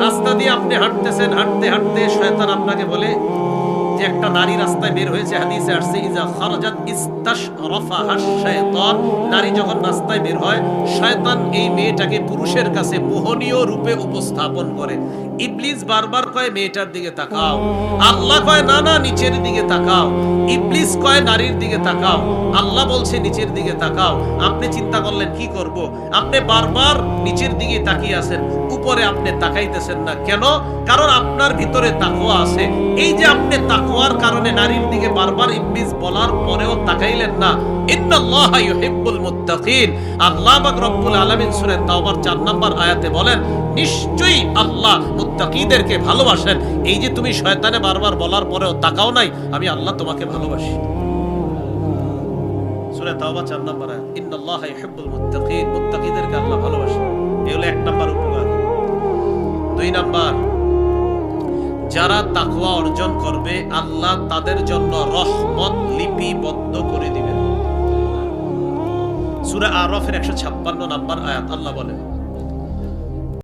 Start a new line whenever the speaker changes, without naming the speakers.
রাস্তা দিয়ে আপনি হাঁটতেছেন, হাঁটতে হাঁটতে শয়তান আপনাকে বলে যে একটা নারী রাস্তায় বের হয়েছে, হাদিসে আসছে ইজা খারাজাত ইস্তাশরাফাহা শায়তান, নারী যখন রাস্তায় বের হয় শয়তান এই মেয়েটাকে পুরুষের কাছে মোহনীয় রূপে উপস্থাপন করে। ইবলিস বারবার কয় মেয়েটার দিকে তাকাও, আল্লাহ কয় না না নিচের দিকে তাকাও, ইবলিস কয় নারীর দিকে তাকাও, আল্লাহ বলছে নিচের দিকে তাকাও। আপনি চিন্তা করলেন কি করব, আপনি বারবার নিচের দিকে তাকিয়ে আছেন, উপরে আপনি তাকাইতেছেন না কেন? কারণ আপনার ভিতরে তাকওয়া আছে। এই যে আপনি তাকওয়ার কারণে নারীর দিকে বারবার ইবলিস বলার পরেও তাকাইলেন না। ইন্নাল্লাহা ইউহিব্বুল মুত্তাকিন, আল্লাহ পাক রব্বুল আলামিন সূরা তাওবার 4 নম্বর আয়াতে বলেন নিশ্চয়ই আল্লাহ মুত্তাকিদেরকে ভালোবাসেন। এই যে তুমি শয়তানে বারবার বলার পরেও তাকাও নাই, আমি আল্লাহ তোমাকে ভালোবাসি। সূরা তাওবা 4 নম্বর আয়াত, ইন্নাল্লাহা ইউহিব্বুল মুত্তাকিন, মুত্তাকিদেরকে আল্লাহ ভালোবাসেন। এই হলো 1 নম্বর উপকার। 2 নম্বর, যারা তাকওয়া অর্জন করবে আল্লাহ তাদের জন্য রহমত লিপিবদ্ধ করে দিবেন। সূরা আরাফের 156 নম্বর আয়াত আল্লাহ বলেন